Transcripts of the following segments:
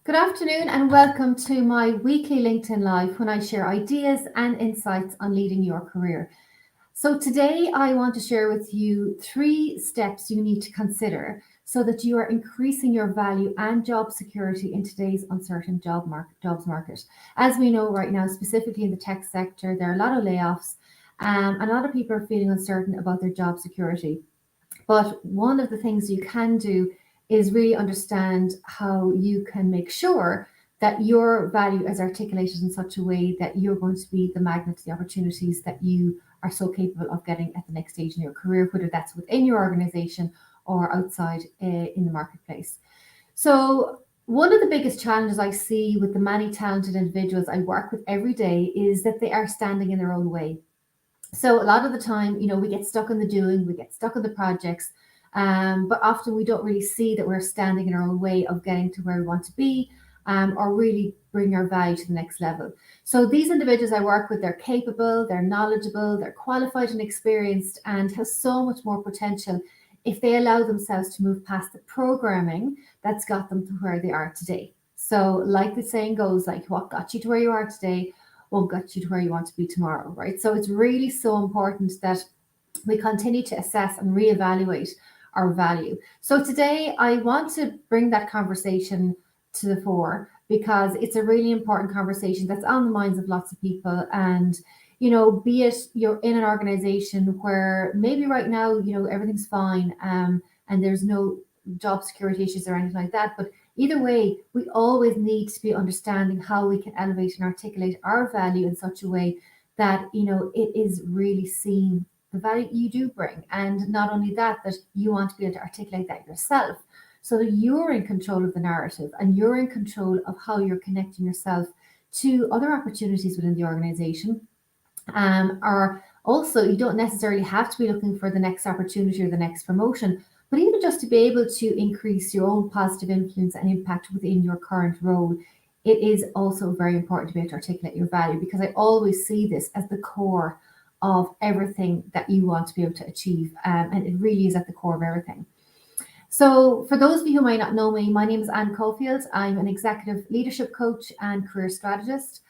Good afternoon and welcome to my weekly LinkedIn Live when I share ideas and insights on leading your career. So, today I want to share with you three steps you need to consider so that you are increasing your value and job security in today's uncertain jobs market. As we know right now, specifically in the tech sector, there are a lot of layoffs and a lot of people are feeling uncertain about their job security. But one of the things you can do is really understand how you can make sure that your value is articulated in such a way that you're going to be the magnet to the opportunities that you are so capable of getting at the next stage in your career, whether that's within your organization or outside in the marketplace. So, one of the biggest challenges I see with the many talented individuals I work with every day is that they are standing in their own way. So a lot of the time, we get stuck in the doing, we get stuck in the projects, but often we don't really see that we're standing in our own way of getting to where we want to be, or really bring our value to the next level. So these individuals I work with, they're capable, they're knowledgeable, they're qualified and experienced, and have so much more potential if they allow themselves to move past the programming that's got them to where they are today. So, like the saying goes, like what got you to where you are today won't get you to where you want to be tomorrow, right? So it's really so important that we continue to assess and reevaluate our value. So today I want to bring that conversation to the fore because it's a really important conversation that's on the minds of lots of people. And be it you're in an organization where maybe right now, everything's fine, and there's no job security issues or anything like that. But either way, we always need to be understanding how we can elevate and articulate our value in such a way that, it is really seen the value you do bring. And not only that, that you want to be able to articulate that yourself so that you're in control of the narrative and you're in control of how you're connecting yourself to other opportunities within the organization. Or also, you don't necessarily have to be looking for the next opportunity or the next promotion, but even just to be able to increase your own positive influence and impact within your current role, it is also very important to be able to articulate your value because I always see this as the core of everything that you want to be able to achieve. And it really is at the core of everything. So, for those of you who might not know me, my name is Anne Caulfield. I'm an executive leadership coach and career strategist,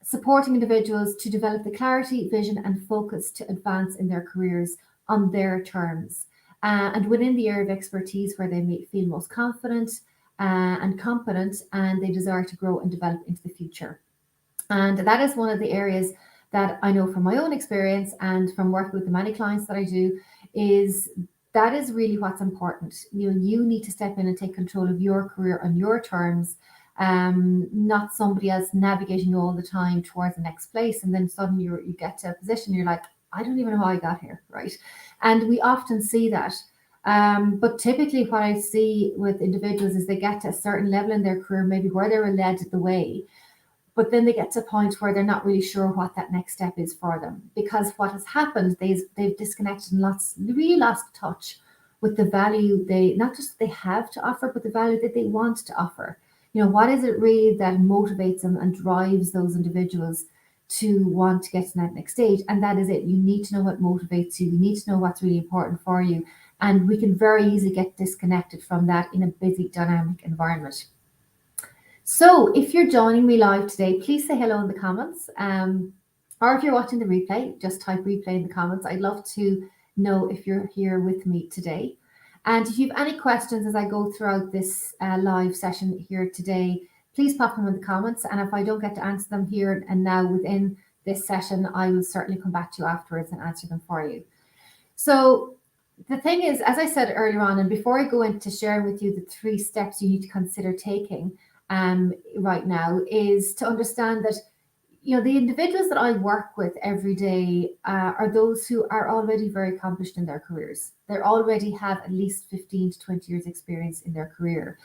supporting individuals to develop the clarity, vision, and focus to advance in their careers on their terms and within the area of expertise where they may feel most confident and competent and they desire to grow and develop into the future. And that is one of the areas that I know from my own experience and from working with the many clients that I do is that is really what's important. You need to step in and take control of your career on your terms, not somebody else navigating you all the time towards the next place. And then suddenly you get to a position, you're like, I don't even know how I got here, right? And we often see that. But typically, what I see with individuals is they get to a certain level in their career, maybe where they were led the way, but then they get to a point where they're not really sure what that next step is for them because what has happened, they've disconnected and really lost touch with the value they not just they have to offer, but the value that they want to offer. What is it really that motivates them and drives those individuals to want to get to that next stage? And that is it. You need to know what motivates you. You need to know what's really important for you. And we can very easily get disconnected from that in a busy, dynamic environment. So if you're joining me live today, please say hello in the comments. Or if you're watching the replay, just type replay in the comments. I'd love to know if you're here with me today. And if you have any questions as I go throughout this live session here today, please pop them in the comments. And if I don't get to answer them here and now within this session, I will certainly come back to you afterwards and answer them for you. So the thing is, as I said earlier on, and before I go into sharing with you the three steps you need to consider taking right now, is to understand that the individuals that I work with every day are those who are already very accomplished in their careers. They already have at least 15 to 20 years experience in their career.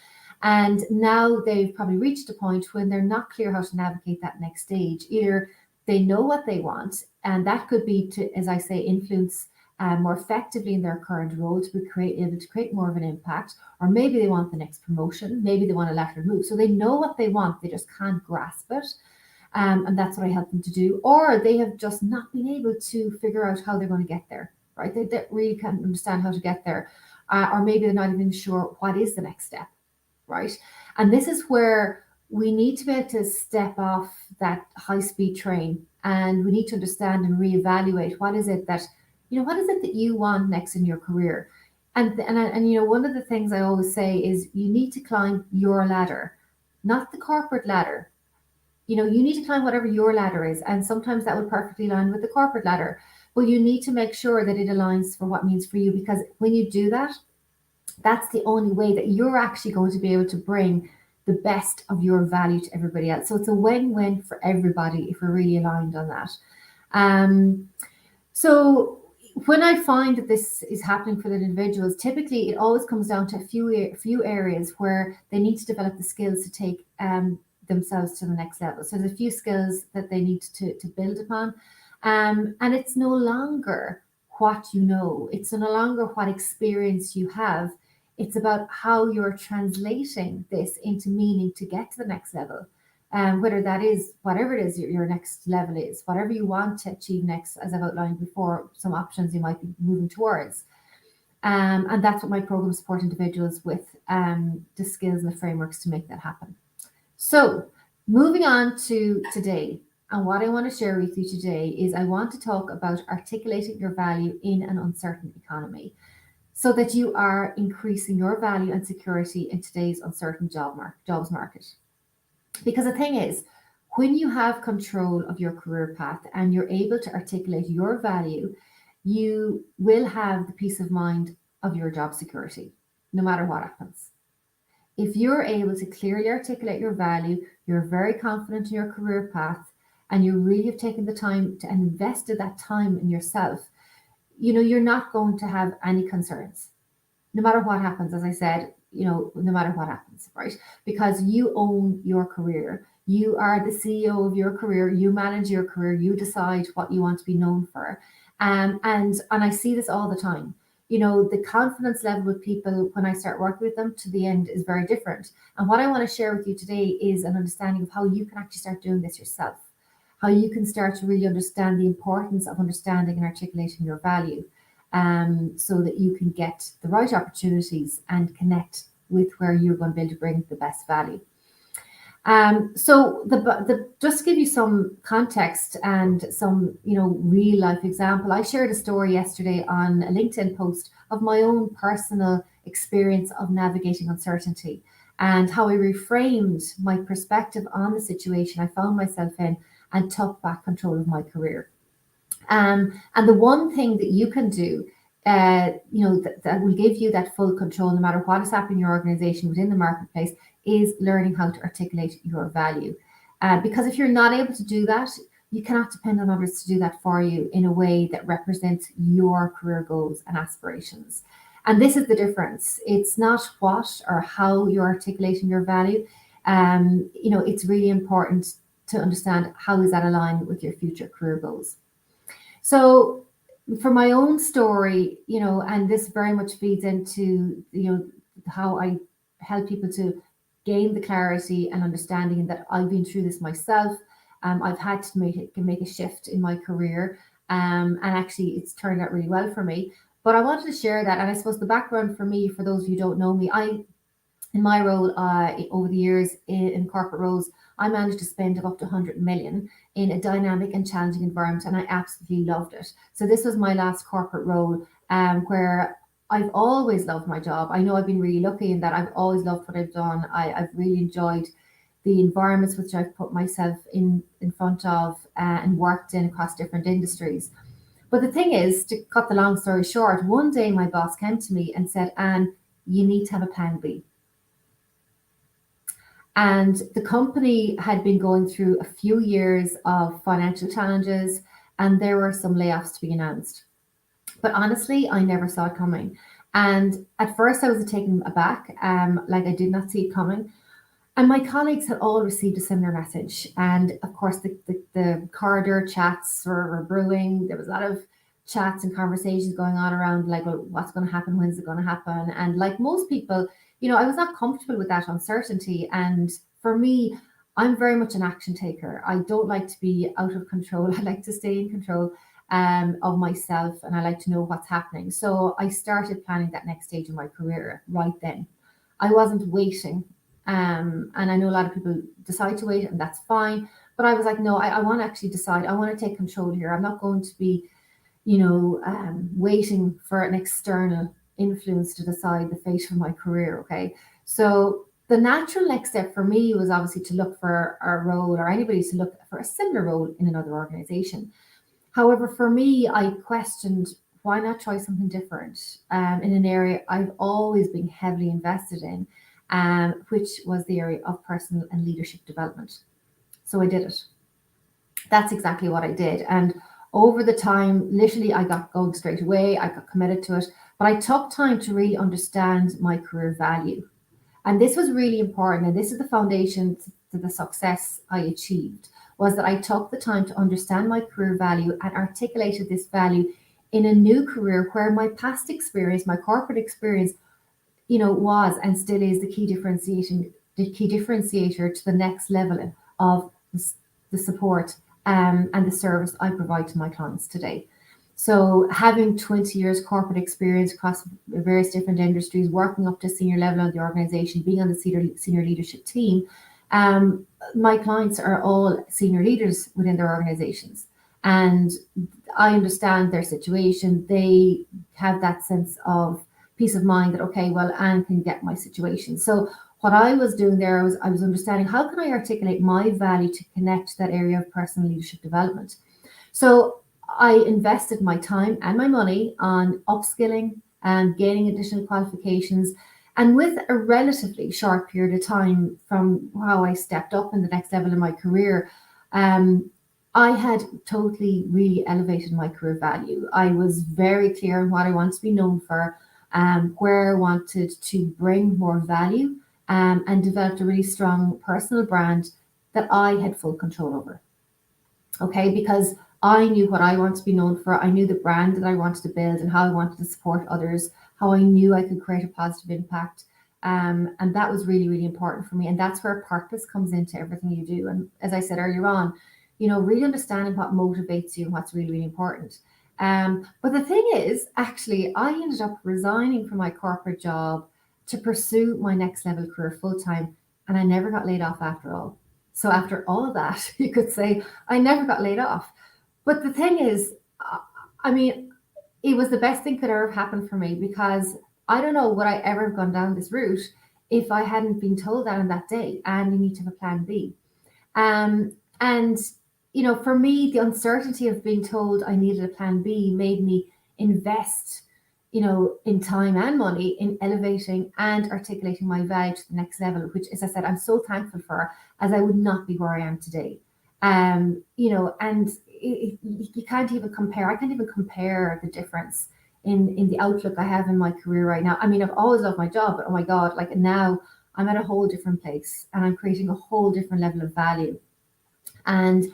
And now they've probably reached a point when they're not clear how to navigate that next stage. Either they know what they want, and that could be to, as I say, influence more effectively in their current role to be able to create more of an impact, or maybe they want the next promotion, maybe they want a lateral move. So they know what they want, they just can't grasp it. And that's what I help them to do. Or they have just not been able to figure out how they're going to get there, right? They really can't understand how to get there. Or maybe they're not even sure what is the next step, right? And this is where we need to be able to step off that high speed train, and we need to understand and reevaluate what is it that, what is it that you want next in your career. And one of the things I always say is you need to climb your ladder, not the corporate ladder. You need to climb whatever your ladder is, and sometimes that would perfectly align with the corporate ladder. But you need to make sure that it aligns for what means for you, because when you do that, that's the only way that you're actually going to be able to bring the best of your value to everybody else. So it's a win-win for everybody if we're really aligned on that. So when I find that this is happening for the individuals, typically it always comes down to a few areas where they need to develop the skills to take themselves to the next level. So there's a few skills that they need to build upon. And it's no longer what you know, it's no longer what experience you have. It's about how you're translating this into meaning to get to the next level. Whether that is whatever it is your next level is, whatever you want to achieve next, as I've outlined before, some options you might be moving towards. And that's what my program support individuals with, the skills and the frameworks to make that happen. So moving on to today, and what I want to share with you today is I want to talk about articulating your value in an uncertain economy, so that you are increasing your value and security in today's uncertain jobs market. Because the thing is, when you have control of your career path and you're able to articulate your value, you will have the peace of mind of your job security, no matter what happens. If you're able to clearly articulate your value, you're very confident in your career path, and you really have taken the time to invested that time in yourself, you're not going to have any concerns, no matter what happens. As I said, no matter what happens, right? Because you own your career. You are the CEO of your career. You manage your career. You decide what you want to be known for. And I see this all the time. The confidence level with people when I start working with them to the end is very different. And what I want to share with you today is an understanding of how you can actually start doing this yourself, how you can start to really understand the importance of understanding and articulating your value, so that you can get the right opportunities and connect with where you're going to be able to bring the best value. So just to give you some context and some, real life example, I shared a story yesterday on a LinkedIn post of my own personal experience of navigating uncertainty and how I reframed my perspective on the situation I found myself in and took back control of my career. And the one thing that you can do, that will give you that full control, no matter what is happening in your organization within the marketplace, is learning how to articulate your value. Because if you're not able to do that, you cannot depend on others to do that for you in a way that represents your career goals and aspirations. And this is the difference. It's not what or how you're articulating your value. It's really important to understand how is that aligned with your future career goals. So for my own story, and this very much feeds into, how I help people to gain the clarity and understanding that I've been through this myself. I've had to make a shift in my career, and actually it's turned out really well for me. But I wanted to share that, and I suppose the background for me, for those of you who don't know me, in my role, over the years in corporate roles, I managed to spend up to 100 million in a dynamic and challenging environment, and I absolutely loved it. So this was my last corporate role, where I've always loved my job. I know I've been really lucky in that I've always loved what I've done. I've really enjoyed the environments which I've put myself in front of, and worked in across different industries. But the thing is, to cut the long story short, one day my boss came to me and said, "Anne, you need to have a plan B." And the company had been going through a few years of financial challenges, and there were some layoffs to be announced. But honestly, I never saw it coming. And at first, I was taken aback, like I did not see it coming. And my colleagues had all received a similar message. And of course, the corridor chats were brewing. There was a lot of chats and conversations going on around, like, well, what's going to happen? When's it going to happen? And like most people, I was not comfortable with that uncertainty. And for me, I'm very much an action taker. I don't like to be out of control. I like to stay in control, of myself, and I like to know what's happening. So I started planning that next stage of my career right then. I wasn't waiting And I know a lot of people decide to wait, and that's fine. But I was like, no, I want to actually decide. I want to take control here. I'm not going to be, waiting for an external influence to decide the fate of my career. Okay. So the natural next step for me was obviously to look for a role, or anybody to look for a similar role in another organization. However, for me, I questioned, why not try something different in an area I've always been heavily invested in, which was the area of personal and leadership development. So I did it. That's exactly what I did. And over the time, literally, I got going straight away. I got committed to it. But I took time to really understand my career value. And this was really important. And this is the foundation to the success I achieved, was that I took the time to understand my career value and articulated this value in a new career where my past experience, my corporate experience, was and still is the key differentiator to the next level of the support and the service I provide to my clients today. So having 20 years corporate experience across various different industries, working up to senior level of the organization, being on the senior leadership team, my clients are all senior leaders within their organizations. And I understand their situation. They have that sense of peace of mind that, okay, well, Anne can get my situation. So what I was doing there was I was understanding, how can I articulate my value to connect that area of personal leadership development. So I invested my time and my money on upskilling and gaining additional qualifications. And with a relatively short period of time from how I stepped up in the next level of my career, I had totally really elevated my career value. I was very clear on what I wanted to be known for, where I wanted to bring more value, and developed a really strong personal brand that I had full control over. Okay, because I knew what I wanted to be known for. I knew the brand that I wanted to build and how I wanted to support others, how I knew I could create a positive impact. And that was really, really important for me. And that's where purpose comes into everything you do. And as I said earlier on, really understanding what motivates you and what's really, really important. But the thing is, actually, I ended up resigning from my corporate job to pursue my next level career full time. And I never got laid off after all. So after all of that, you could say I never got laid off. But the thing is, I mean, it was the best thing could ever have happened for me, because I don't know would I ever have gone down this route if I hadn't been told that on that day, and you need to have a plan B. And for me, the uncertainty of being told I needed a plan B made me invest, in time and money in elevating and articulating my value to the next level, which, as I said, I'm so thankful for, as I would not be where I am today. And you can't even compare. I can't even compare the difference in the outlook I have in my career right now. I mean, I've always loved my job, but oh my God, like now I'm at a whole different place and I'm creating a whole different level of value. And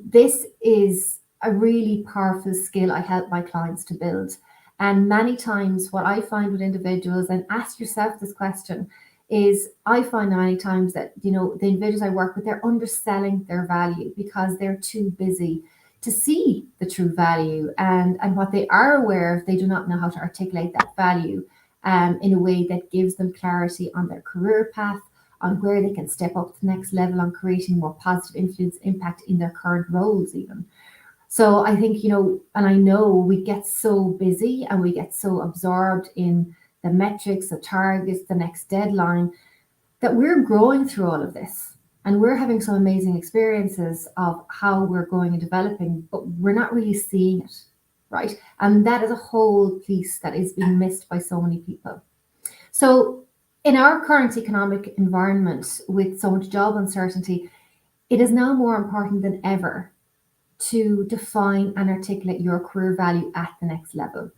this is a really powerful skill I help my clients to build. And many times what I find with individuals, and ask yourself this question, is I find many times that, the individuals I work with, they're underselling their value because they're too busy to see the true value. And what they are aware of, they do not know how to articulate that value in a way that gives them clarity on their career path, on where they can step up to the next level, on creating more positive influence, impact in their current roles even. So I think, and I know we get so busy and we get so absorbed in the metrics, the targets, the next deadline, that we're growing through all of this. And we're having some amazing experiences of how we're growing and developing, but we're not really seeing it, right? And that is a whole piece that is being missed by so many people. So in our current economic environment, with so much job uncertainty, it is now more important than ever to define and articulate your career value at the next level,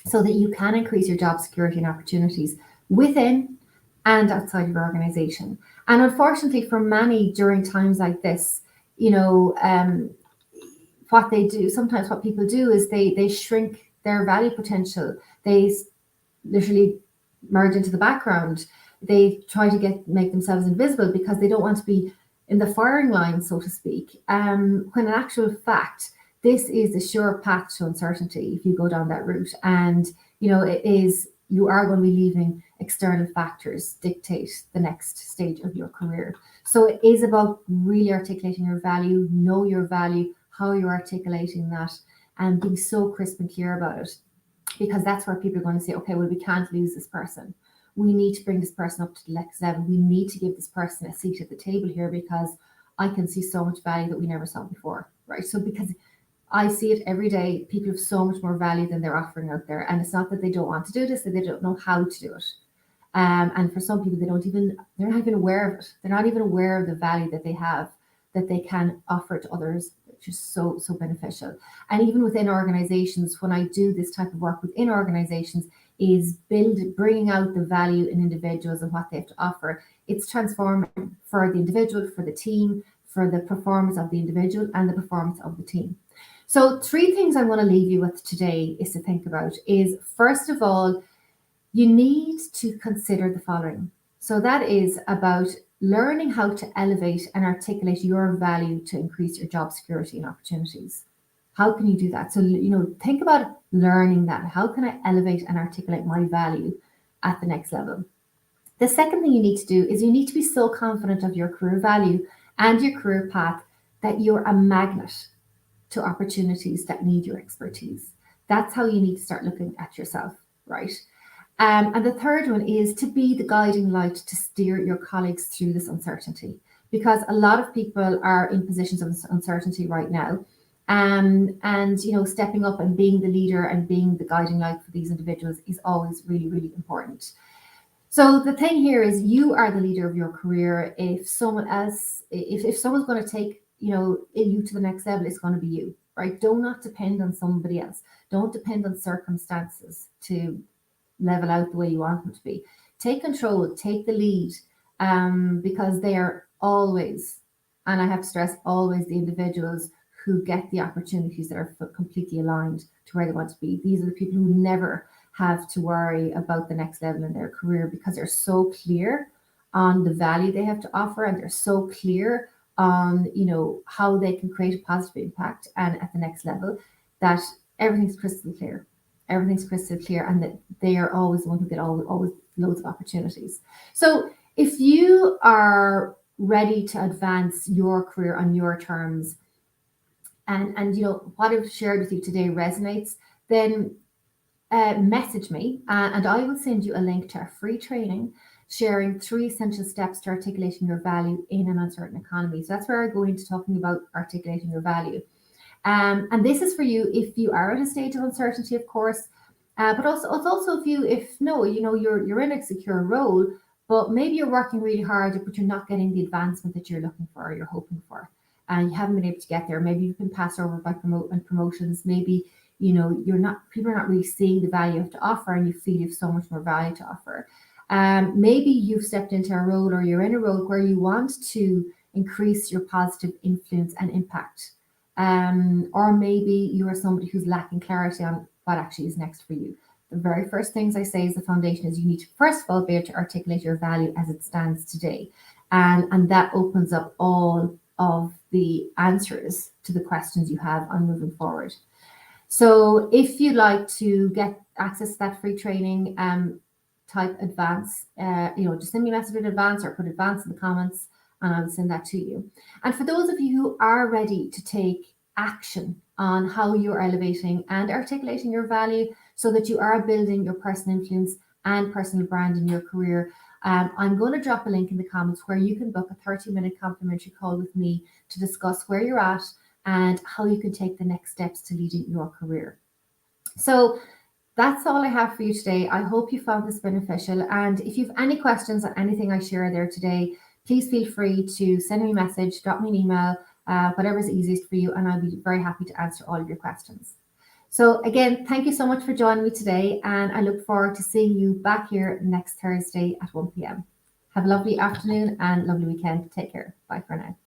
so that you can increase your job security and opportunities within and outside your organization. And unfortunately, for many during times like this, what they do, sometimes what people do is they shrink their value potential. They literally merge into the background. They try to make themselves invisible because they don't want to be in the firing line, so to speak. When in actual fact, this is a sure path to uncertainty if you go down that route. And, you are going to be leaving external factors dictate the next stage of your career. So it is about really articulating your value, know your value, how you're articulating that, and being so crisp and clear about it. Because that's where people are going to say, okay, well, we can't lose this person. We need to bring this person up to the next level. We need to give this person a seat at the table here because I can see so much value that we never saw before, right? So because I see it every day, people have so much more value than they're offering out there. And it's not that they don't want to do this, that they don't know how to do it. And for some people, they're not even aware of it. They're not even aware of the value that they have, that they can offer to others, which is so beneficial. And even within organizations, when I do this type of work within organizations, is bringing out the value in individuals and what they have to offer. It's transforming for the individual, for the team, for the performance of the individual and the performance of the team. So 3 things I want to leave you with today is to think about is, first of all, you need to consider the following. So that is about learning how to elevate and articulate your value to increase your job security and opportunities. How can you do that? So, think about learning that. How can I elevate and articulate my value at the next level? The second thing you need to do is you need to be so confident of your career value and your career path that you're a magnet to opportunities that need your expertise. That's how you need to start looking at yourself, right? And the third one is to be the guiding light to steer your colleagues through this uncertainty, because a lot of people are in positions of uncertainty right now. And stepping up and being the leader and being the guiding light for these individuals is always really, really important. So the thing here is, you are the leader of your career. If someone else, if someone's going to take you to the next level, it's going to be you, right? Do not depend on somebody else. Don't depend on circumstances to level out the way you want them to be. Take control, take the lead, because they are always, and I have to stress, always the individuals who get the opportunities that are completely aligned to where they want to be. These are the people who never have to worry about the next level in their career, because they're so clear on the value they have to offer, and they're so clear on how they can create a positive impact and at the next level, that everything's crystal clear. Everything's crystal clear, and that they are always the one who get always loads of opportunities. So if you are ready to advance your career on your terms, and what I've shared with you today resonates, then message me, and I will send you a link to a free training sharing 3 essential steps to articulating your value in an uncertain economy. So that's where I go into talking about articulating your value. And this is for you if you are at a stage of uncertainty, of course, but also it's also you're in a secure role, but maybe you're working really hard, but you're not getting the advancement that you're looking for or you're hoping for, and you haven't been able to get there. Maybe you've been passed over by promotions. Maybe people are not really seeing the value you have to offer, and you feel you have so much more value to offer. Maybe you've stepped into a role, or you're in a role where you want to increase your positive influence and impact. Or maybe you are somebody who's lacking clarity on what actually is next for you. The very first things I say is the foundation is you need to first of all be able to articulate your value as it stands today. And that opens up all of the answers to the questions you have on moving forward. So if you'd like to get access to that free training, type advance, just send me a message in advance or put advance in the comments, and I'll send that to you. And for those of you who are ready to take action on how you're elevating and articulating your value so that you are building your personal influence and personal brand in your career, I'm going to drop a link in the comments where you can book a 30-minute complimentary call with me to discuss where you're at and how you can take the next steps to leading your career. So that's all I have for you today. I hope you found this beneficial. And if you have any questions on anything I share there today, please feel free to send me a message, drop me an email, whatever's easiest for you, and I'll be very happy to answer all of your questions. So again, thank you so much for joining me today, and I look forward to seeing you back here next Thursday at 1 p.m. Have a lovely afternoon and lovely weekend. Take care. Bye for now.